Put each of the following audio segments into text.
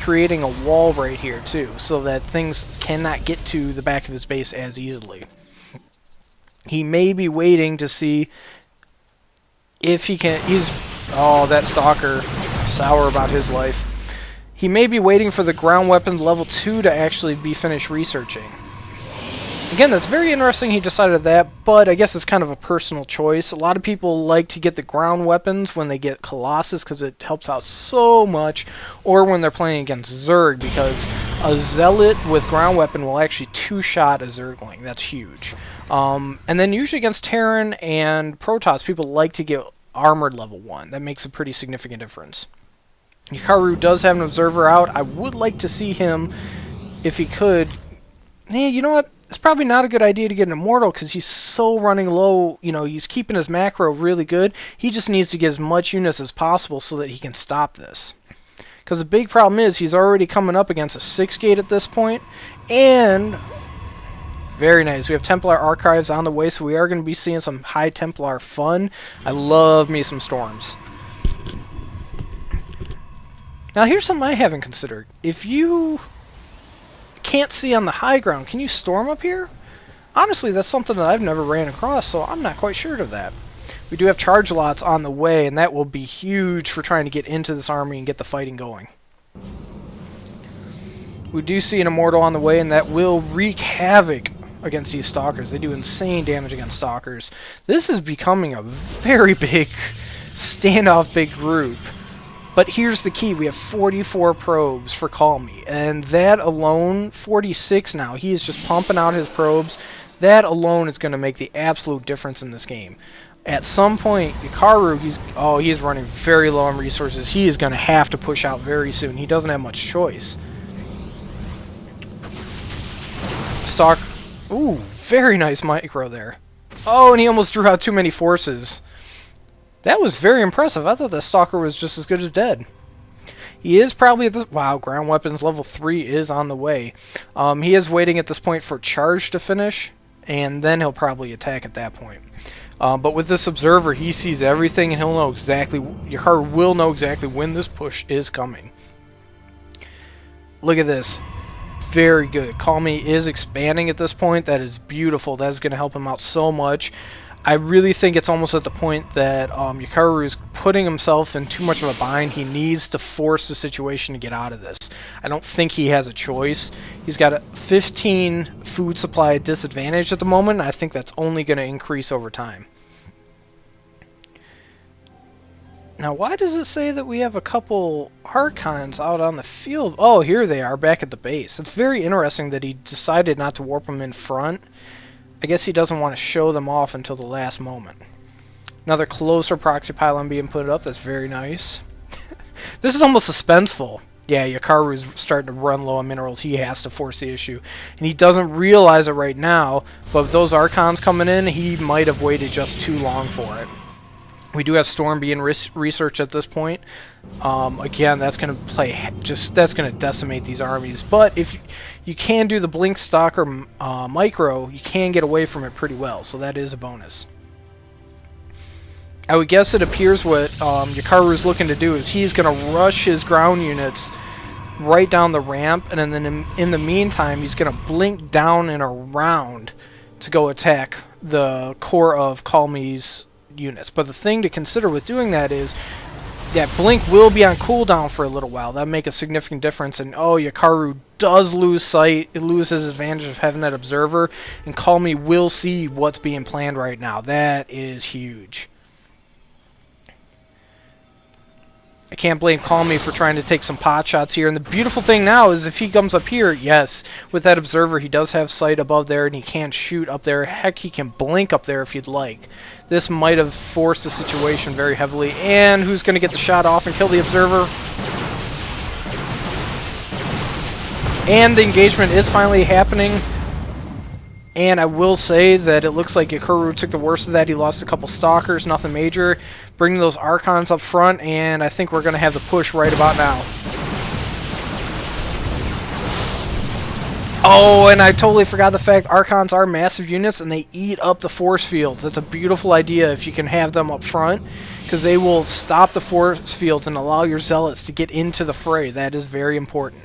creating a wall right here too, so that things cannot get to the back of his base as easily. He may be waiting to see if he can... Oh, that Stalker. Sour about his life. He may be waiting for the ground weapon level 2 to actually be finished researching. Again, that's very interesting he decided that, but I guess it's kind of a personal choice. A lot of people like to get the ground weapons when they get Colossus because it helps out so much, or when they're playing against Zerg, because a Zealot with ground weapon will actually two-shot a Zergling. That's huge. And then usually against Terran and Protoss, people like to get armored level 1. That makes a pretty significant difference. Yakarue does have an observer out. I would like to see him, if he could... Hey, you know what? It's probably not a good idea to get an Immortal because he's so running low. You know, he's keeping his macro really good. He just needs to get as much units as possible so that he can stop this. Because the big problem is he's already coming up against a 6-gate at this point. And... Very nice. We have Templar Archives on the way, so we are going to be seeing some high Templar fun. I love me some Storms. Now, here's something I haven't considered. If you can't see on the high ground, can you storm up here? Honestly, that's something that I've never ran across, so I'm not quite sure of that. We do have charge lots on the way, and that will be huge for trying to get into this army and get the fighting going. We do see an Immortal on the way, and that will wreak havoc against these Stalkers. They do insane damage against Stalkers. This is becoming a very big standoff, big group. But here's the key. We have 44 probes for Call Me. And that alone, 46 now. He is just pumping out his probes. That alone is going to make the absolute difference in this game. At some point, Yakarue, he's running very low on resources. He is going to have to push out very soon. He doesn't have much choice. Ooh, very nice micro there. Oh, and he almost drew out too many forces. That was very impressive. I thought that Stalker was just as good as dead. He is probably at this... Wow, ground weapons level 3 is on the way. He is waiting at this point for charge to finish, and then he'll probably attack at that point. But with this observer, he sees everything, and he'll know exactly... Yakarue will know exactly when this push is coming. Look at this. Very good. Call Me is expanding at this point. That is beautiful. That is going to help him out so much. I really think it's almost at the point that Yakarue is putting himself in too much of a bind. He needs to force the situation to get out of this. I don't think he has a choice. He's got a 15 food supply disadvantage at the moment, and I think that's only going to increase over time. Now, why does it say that we have a couple Archons out on the field? Oh, here they are, back at the base. It's very interesting that he decided not to warp them in front. I guess he doesn't want to show them off until the last moment. Another closer proxy pylon being put up. That's very nice. This is almost suspenseful. Yeah, Yakaru's starting to run low on minerals. He has to force the issue. And he doesn't realize it right now, but with those Archons coming in, he might have waited just too long for it. We do have Storm being researched at this point. Again, that's going to that's going to decimate these armies. But if you can do the Blink Stalker micro, you can get away from it pretty well. So that is a bonus. I would guess it appears what Yakarue is looking to do is he's going to rush his ground units right down the ramp, and then in the meantime, he's going to blink down and around to go attack the core of Call Me's units. But the thing to consider with doing that is that Blink will be on cooldown for a little while. That'll make a significant difference. And oh, Yakarue does lose sight. It loses his advantage of having that observer. And Call Me will see what's being planned right now. That is huge. I can't blame Call Me for trying to take some pot shots here. And the beautiful thing now is if he comes up here, yes, with that observer, he does have sight above there, and he can shoot up there. Heck, he can blink up there if he'd like. This might have forced the situation very heavily. And who's going to get the shot off and kill the observer? And the engagement is finally happening. And I will say that it looks like Yakarue took the worst of that. He lost a couple Stalkers, nothing major. Bringing those Archons up front, and I think we're going to have the push right about now. Oh, and I totally forgot the fact Archons are massive units, and they eat up the force fields. That's a beautiful idea if you can have them up front. because they will stop the force fields and allow your zealots to get into the fray. That is very important.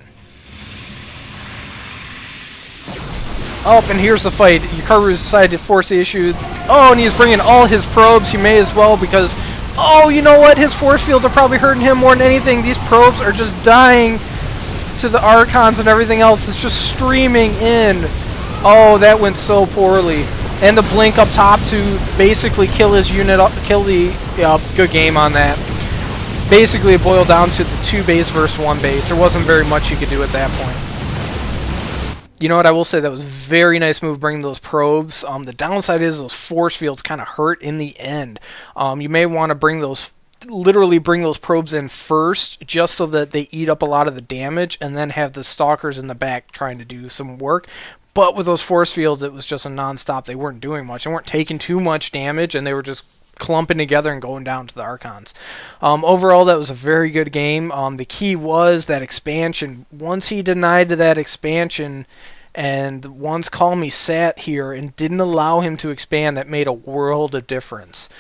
Oh, and here's the fight. Yakarue decided to force the issue. Oh, and he's bringing all his probes. He may as well, because... Oh, you know what? His force fields are probably hurting him more than anything. These probes are just dying to the Archons, and everything else is just streaming in. Oh, that went so poorly. And the blink up top to basically kill his unit, kill the... good game on that. Basically, it boiled down to the 2 base versus 1 base. There wasn't very much you could do at that point. You know what, I will say that was a very nice move bringing those probes. The downside is those force fields kind of hurt in the end. You may want to bring those, literally bring those probes in first, just so that they eat up a lot of the damage, and then have the stalkers in the back trying to do some work. But with those force fields, it was just a non-stop. They weren't doing much. They weren't taking too much damage, and they were just clumping together and going down to the Archons. Overall, that was a very good game. The key was that expansion. Once he denied that expansion, and once Callme sat here and didn't allow him to expand, that made a world of difference.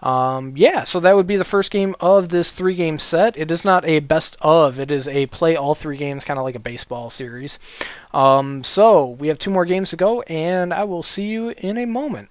Yeah, so that would be the first game of this 3-game set. It is not a best of. It is a play all 3 games, kind of like a baseball series. So we have 2 more games to go, and I will see you in a moment.